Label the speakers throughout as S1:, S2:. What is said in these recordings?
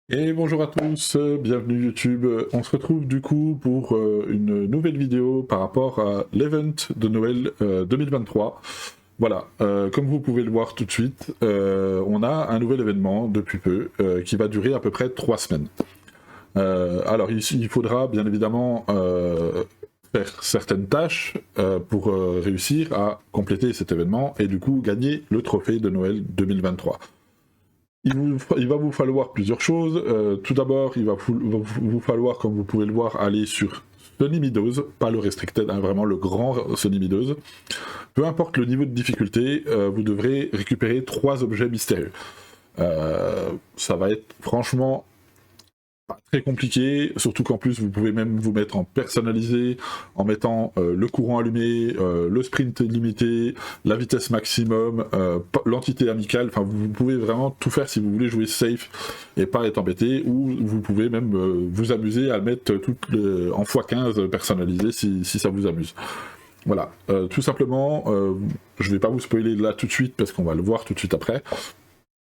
S1: Et bonjour à tous, bienvenue YouTube. On se retrouve du coup pour une nouvelle vidéo par rapport à l'event de Noël 2023. Voilà, comme vous pouvez le voir tout de suite, on a un nouvel événement depuis peu qui va durer à peu près 3 semaines. Alors ici, il faudra bien évidemment faire certaines tâches pour réussir à compléter cet événement et du coup gagner le trophée de Noël 2023. Il va vous falloir plusieurs choses. Tout d'abord, il va vous falloir, comme vous pouvez le voir, aller sur Sunny Meadows, pas le Restricted, hein, vraiment le grand Sunny Meadows. Peu importe le niveau de difficulté, vous devrez récupérer 3 objets mystérieux. Ça va être franchement pas très compliqué, surtout qu'en plus vous pouvez même vous mettre en personnalisé en mettant le courant allumé, le sprint limité, la vitesse maximum, l'entité amicale, enfin vous pouvez vraiment tout faire si vous voulez jouer safe et pas être embêté, ou vous pouvez même vous amuser à mettre en x15 personnalisé si ça vous amuse. Voilà, tout simplement, je vais pas vous spoiler là tout de suite parce qu'on va le voir tout de suite après,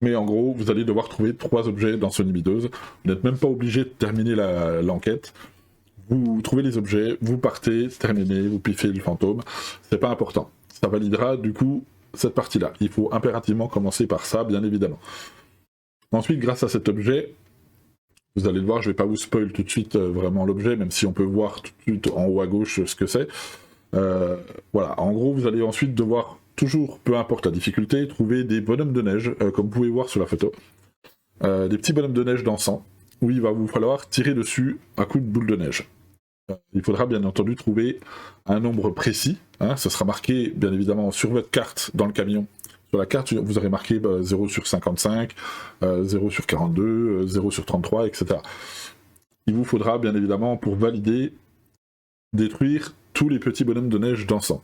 S1: mais en gros, vous allez devoir trouver 3 objets dans Sunny Meadows. Vous n'êtes même pas obligé de terminer l'enquête. Vous trouvez les objets, vous partez, terminez, vous piffez le fantôme. C'est pas important. Ça validera du coup cette partie-là. Il faut impérativement commencer par ça, bien évidemment. Ensuite, grâce à cet objet, vous allez le voir, je vais pas vous spoil tout de suite vraiment l'objet, même si on peut voir tout de suite en haut à gauche ce que c'est. Voilà, en gros, vous allez ensuite devoir, toujours, peu importe la difficulté, trouver des bonhommes de neige, comme vous pouvez voir sur la photo. Des petits bonhommes de neige dansants, où il va vous falloir tirer dessus à coups de boule de neige. Il faudra bien entendu trouver un nombre précis, hein, ça sera marqué bien évidemment sur votre carte dans le camion. Sur la carte, vous aurez marqué 0 sur 55, 0 sur 42, 0 sur 33, etc. Il vous faudra bien évidemment, pour valider, détruire tous les petits bonhommes de neige dansants.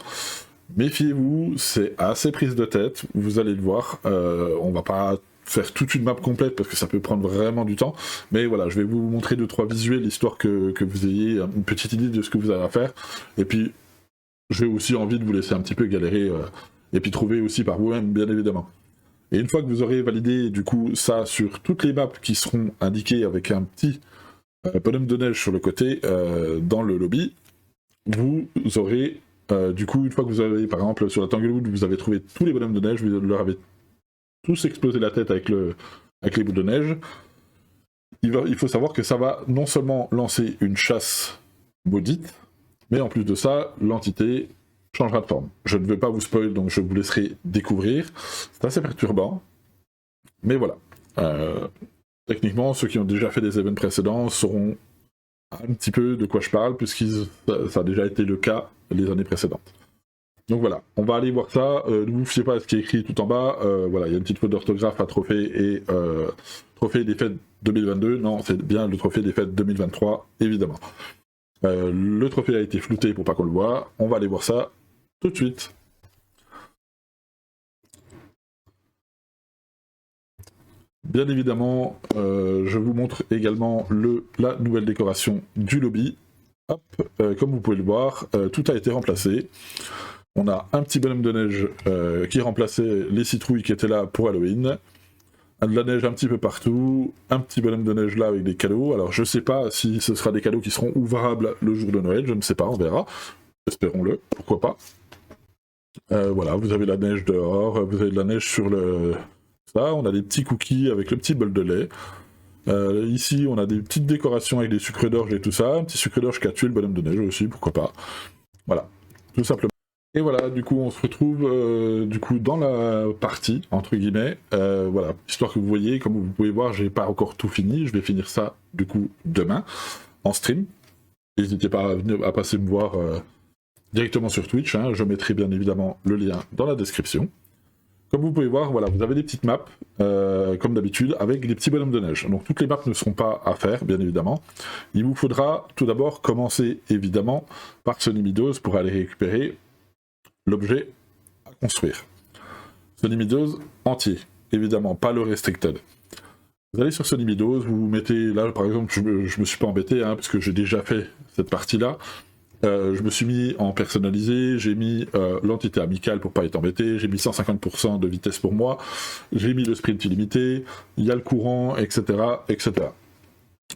S1: Méfiez-vous, c'est assez prise de tête, vous allez le voir, on va pas faire toute une map complète parce que ça peut prendre vraiment du temps, mais voilà, je vais vous montrer 2-3 visuels histoire que vous ayez une petite idée de ce que vous avez à faire, et puis j'ai aussi envie de vous laisser un petit peu galérer, et puis trouver aussi par vous-même, bien évidemment. Et une fois que vous aurez validé du coup ça sur toutes les maps qui seront indiquées avec un petit bonhomme de neige sur le côté dans le lobby, vous aurez du coup, une fois que vous avez, par exemple, sur la Tanglewood, vous avez trouvé tous les bonhommes de neige, vous leur avez tous explosé la tête avec les boules de neige, il faut savoir que ça va non seulement lancer une chasse maudite, mais en plus de ça, l'entité changera de forme. Je ne veux pas vous spoil, donc je vous laisserai découvrir. C'est assez perturbant, mais voilà. Techniquement, ceux qui ont déjà fait des événements précédents sauront un petit peu de quoi je parle, puisque ça a déjà été le cas les années précédentes. Donc voilà, on va aller voir ça. Ne vous fiez pas à ce qui est écrit tout en bas. Voilà, il y a une petite faute d'orthographe à trophée et trophée des fêtes 2022. Non, c'est bien le trophée des fêtes 2023, évidemment. Le trophée a été flouté pour pas qu'on le voit. On va aller voir ça tout de suite. Bien évidemment, je vous montre également la nouvelle décoration du lobby. Hop, comme vous pouvez le voir, tout a été remplacé. On a un petit bonhomme de neige qui remplaçait les citrouilles qui étaient là pour Halloween. De la neige un petit peu partout, un petit bonhomme de neige là avec des cadeaux. Alors je sais pas si ce sera des cadeaux qui seront ouvrables le jour de Noël, je ne sais pas, on verra. Espérons-le, pourquoi pas. Voilà, vous avez la neige dehors, vous avez de la neige sur le... Ça, on a des petits cookies avec le petit bol de lait. Ici, on a des petites décorations avec des sucres d'orge et tout ça. Un petit sucre d'orge qui a tué le bonhomme de neige aussi, pourquoi pas. Voilà, tout simplement. Et voilà, du coup, on se retrouve du coup dans la partie, entre guillemets. Voilà, histoire que vous voyez, comme vous pouvez voir, j'ai pas encore tout fini. Je vais finir ça, du coup, demain, en stream. N'hésitez pas à passer me voir directement sur Twitch. Hein. Je mettrai bien évidemment le lien dans la description. Comme vous pouvez voir, voilà, vous avez des petites maps, comme d'habitude, avec des petits bonhommes de neige. Donc toutes les maps ne seront pas à faire, bien évidemment. Il vous faudra tout d'abord commencer, évidemment, par Sunny Meadows pour aller récupérer l'objet à construire. Sunny Meadows entier, évidemment, pas le restricted. Vous allez sur Sunny Meadows, vous mettez, là par exemple, je me suis pas embêté, hein, parce que j'ai déjà fait cette partie-là. Je me suis mis en personnalisé, j'ai mis l'entité amicale pour pas être embêté, j'ai mis 150% de vitesse pour moi, j'ai mis le sprint illimité, il y a le courant, etc., etc.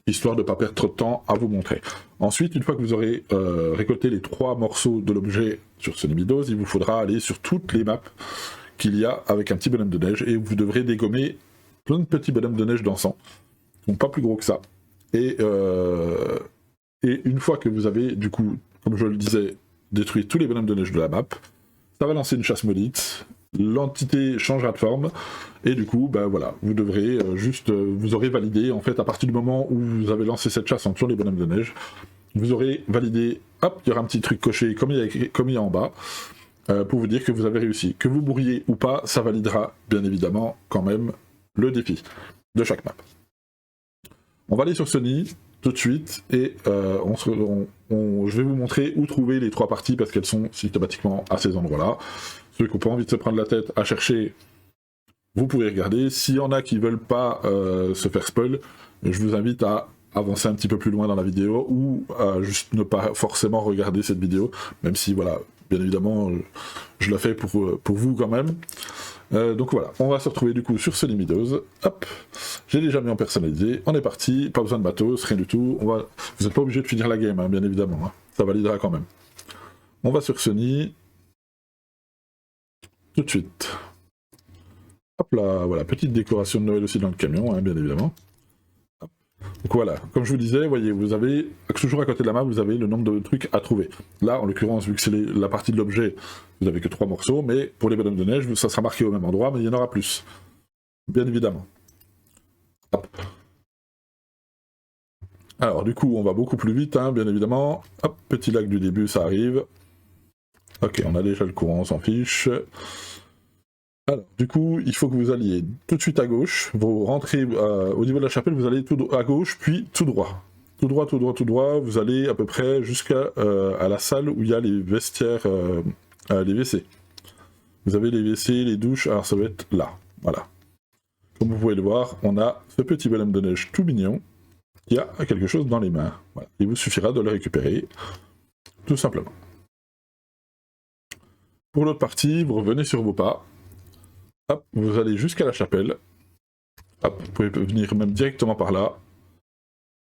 S1: histoire de ne pas perdre trop de temps à vous montrer. Ensuite, une fois que vous aurez récolté les 3 morceaux de l'objet sur Sunny Meadows, il vous faudra aller sur toutes les maps qu'il y a avec un petit bonhomme de neige, et vous devrez dégommer plein de petits bonhommes de neige dansants, qui sont pas plus gros que ça. Et une fois que vous avez, du coup, comme je le disais, détruit tous les bonhommes de neige de la map, ça va lancer une chasse maudite, l'entité changera de forme, et du coup, ben voilà, vous devrez vous aurez validé, en fait, à partir du moment où vous avez lancé cette chasse en tuant les bonhommes de neige, vous aurez validé, hop, il y aura un petit truc coché comme il y a en bas, pour vous dire que vous avez réussi. Que vous mourriez ou pas, ça validera, bien évidemment, quand même, le défi de chaque map. On va aller sur Sunny tout de suite, et je vais vous montrer où trouver les 3 parties, parce qu'elles sont systématiquement à ces endroits-là. Ceux qui n'ont pas envie de se prendre la tête à chercher, vous pouvez regarder. S'il y en a qui ne veulent pas se faire spoil, je vous invite à avancer un petit peu plus loin dans la vidéo, ou à juste ne pas forcément regarder cette vidéo, même si, voilà, bien évidemment, je la fais pour vous quand même. Donc voilà, on va se retrouver du coup sur Sunny Meadows. Hop, j'ai déjà mis en personnalisé, on est parti, pas besoin de matos, rien du tout. Vous n'êtes pas obligé de finir la game, hein, bien évidemment, hein. Ça validera quand même. On va sur Sunny. Tout de suite. Hop là, voilà, petite décoration de Noël aussi dans le camion, hein, bien évidemment. Hop. Donc voilà, comme je vous disais, voyez, vous avez, toujours à côté de la map, vous avez le nombre de trucs à trouver. Là, en l'occurrence, vu que c'est la partie de l'objet, vous n'avez que 3 morceaux, mais pour les bonhommes de neige, ça sera marqué au même endroit, mais il y en aura plus. Bien évidemment. Hop. Alors, du coup, on va beaucoup plus vite, hein, bien évidemment. Hop, petit lac du début, ça arrive. Ok, on a déjà le courant, on s'en fiche. Alors, du coup, il faut que vous alliez tout de suite à gauche. Vous rentrez au niveau de la chapelle, vous allez tout à gauche, puis tout droit. Tout droit, tout droit, tout droit. Vous allez à peu près jusqu'à la salle où il y a les vestiaires, les WC. Vous avez les WC, les douches, alors ça va être là. Voilà. Comme vous pouvez le voir, on a ce petit bonhomme de neige tout mignon qui a quelque chose dans les mains. Voilà. Il vous suffira de le récupérer, tout simplement. Pour l'autre partie, vous revenez sur vos pas. Hop, vous allez jusqu'à la chapelle. Hop, vous pouvez venir même directement par là.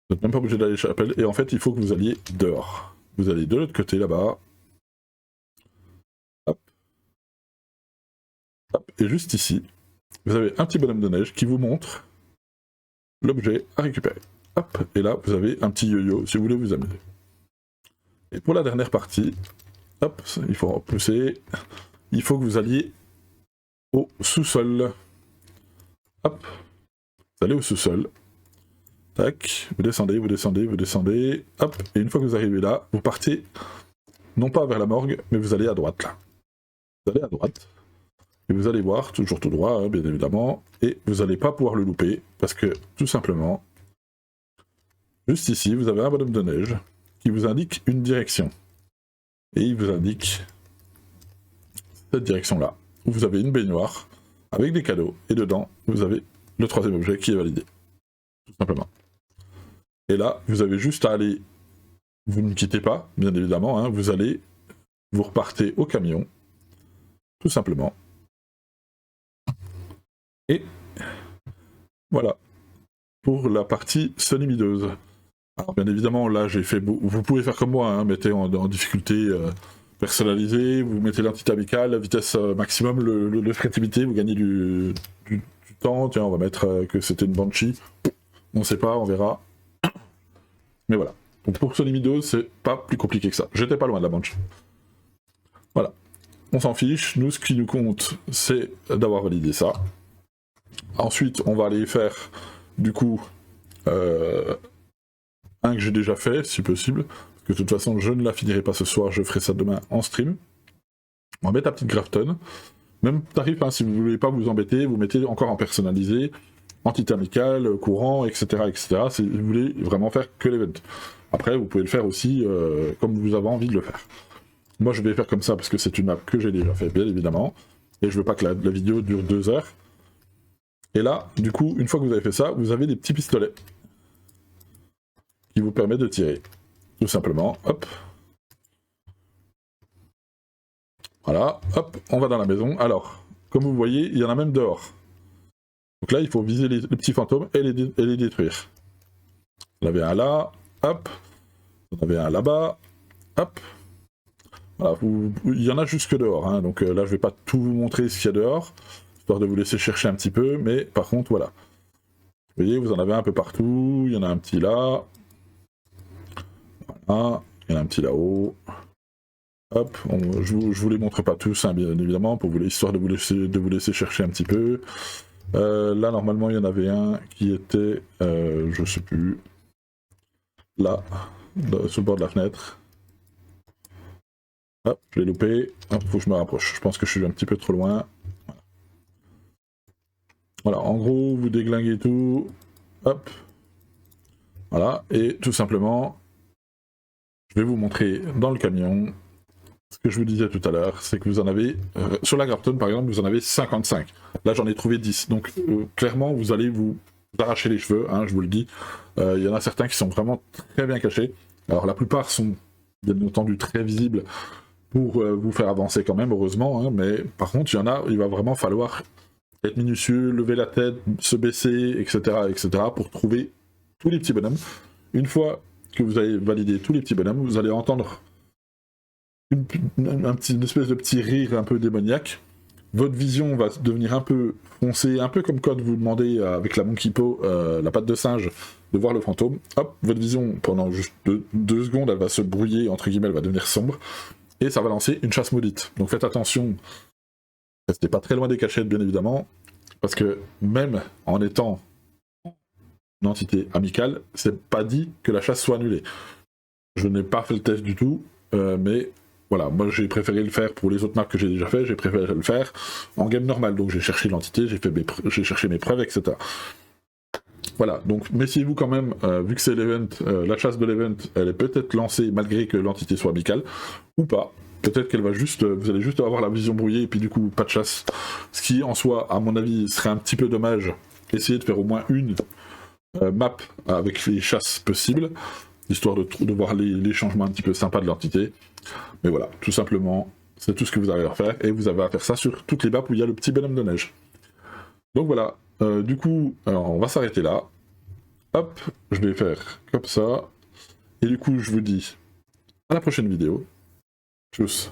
S1: Vous n'êtes même pas obligé d'aller à la chapelle. Et en fait, il faut que vous alliez dehors. Vous allez de l'autre côté, là-bas. Hop. Hop. Et juste ici, vous avez un petit bonhomme de neige qui vous montre l'objet à récupérer. Hop. Et là, vous avez un petit yo-yo si vous voulez vous amuser. Et pour la dernière partie, hop, il faut repousser. Il faut que vous alliez au sous-sol. Hop. Vous allez au sous-sol. Tac. Vous descendez, vous descendez, vous descendez. Hop. Et une fois que vous arrivez là, vous partez non pas vers la morgue, mais vous allez à droite là. Vous allez à droite. Et vous allez voir, toujours tout droit, hein, bien évidemment. Et vous n'allez pas pouvoir le louper, parce que, tout simplement, juste ici, vous avez un bonhomme de neige qui vous indique une direction. Et il vous indique cette direction-là. Vous avez une baignoire avec des cadeaux, et dedans, vous avez le 3e objet qui est validé. Tout simplement. Et là, vous avez juste à aller, vous ne quittez pas, bien évidemment, hein, vous repartez au camion, tout simplement. Et voilà, pour la partie Sunny Meadows. Alors bien évidemment, là, vous pouvez faire comme moi, hein, mettez en difficulté personnalisée, vous mettez l'entité amicale, la vitesse maximum, le créativité, vous gagnez du temps. Tiens, on va mettre que c'était une Banshee. On ne sait pas, on verra. Mais voilà. Donc pour Sunny Meadows, c'est pas plus compliqué que ça. J'étais pas loin de la Banshee. Voilà. On s'en fiche. Nous, ce qui nous compte, c'est d'avoir validé ça. Ensuite, on va aller faire, du coup, un que j'ai déjà fait, si possible. Parce que de toute façon, je ne la finirai pas ce soir, je ferai ça demain en stream. On va mettre la petite Grafton. Même tarif, hein, si vous ne voulez pas vous embêter, vous mettez encore en personnalisé, entité amicale, courant, etc., etc. Si vous voulez vraiment faire que l'event. Après, vous pouvez le faire aussi comme vous avez envie de le faire. Moi, je vais faire comme ça parce que c'est une map que j'ai déjà fait, bien évidemment. Et je veux pas que la vidéo dure 2 heures. Et là, du coup, une fois que vous avez fait ça, vous avez des petits pistolets qui vous permettent de tirer. Tout simplement, hop. Voilà, hop, on va dans la maison. Alors, comme vous voyez, il y en a même dehors. Donc là, il faut viser les petits fantômes et les détruire. Vous en avez un là, hop. Vous en avez un là-bas, hop. Voilà, il y en a jusque dehors, hein, donc là je vais pas tout vous montrer ce qu'il y a dehors, histoire de vous laisser chercher un petit peu, mais par contre voilà. Vous voyez, vous en avez un peu partout, il y en a un petit là, voilà, il y en a un petit là-haut. Hop, je vous les montre pas tous, hein, bien évidemment, pour histoire de vous laisser chercher un petit peu. Là, normalement, il y en avait un qui était, je sais plus, là, sur le bord de la fenêtre. Hop, je l'ai loupé. Hop, faut que je me rapproche. Je pense que je suis un petit peu trop loin. Voilà, en gros, vous déglinguez tout. Hop. Voilà, et tout simplement, je vais vous montrer dans le camion. Ce que je vous disais tout à l'heure, c'est que vous en avez, sur la Grafton par exemple, vous en avez 55. Là j'en ai trouvé 10. Donc clairement vous allez vous arracher les cheveux, hein, je vous le dis. Il y en a certains qui sont vraiment très bien cachés. Alors la plupart sont bien entendu très visibles pour vous faire avancer quand même, heureusement. Hein, mais par contre il y en a, il va vraiment falloir être minutieux, lever la tête, se baisser, etc. etc. pour trouver tous les petits bonhommes. Une fois que vous avez validé tous les petits bonhommes, vous allez entendre une espèce de petit rire un peu démoniaque. Votre vision va devenir un peu foncée, un peu comme quand vous demandez avec la Monkey Paw, la patte de singe, de voir le fantôme. Hop, votre vision, pendant juste 2 secondes, elle va se brouiller, entre guillemets, elle va devenir sombre, et ça va lancer une chasse maudite. Donc faites attention, restez pas très loin des cachettes, bien évidemment, parce que même en étant une entité amicale, c'est pas dit que la chasse soit annulée. Je n'ai pas fait le test du tout, mais voilà, moi j'ai préféré le faire pour les autres maps que j'ai déjà fait, j'ai préféré le faire en game normal, donc j'ai cherché l'entité, j'ai cherché mes preuves, etc. Voilà, donc méfiez-vous quand même, vu que c'est l'event, la chasse de l'event, elle est peut-être lancée malgré que l'entité soit amicale, ou pas. Peut-être qu'elle va juste, vous allez juste avoir la vision brouillée et puis du coup pas de chasse. Ce qui en soi, à mon avis, serait un petit peu dommage. Essayez de faire au moins une map avec les chasses possibles, histoire de voir les changements un petit peu sympas de l'entité. Mais voilà, tout simplement, c'est tout ce que vous avez à faire, et vous avez à faire ça sur toutes les maps où il y a le petit bonhomme de neige. Donc voilà, du coup, alors on va s'arrêter là. Hop, je vais faire comme ça. Et du coup, je vous dis à la prochaine vidéo. Tchuss.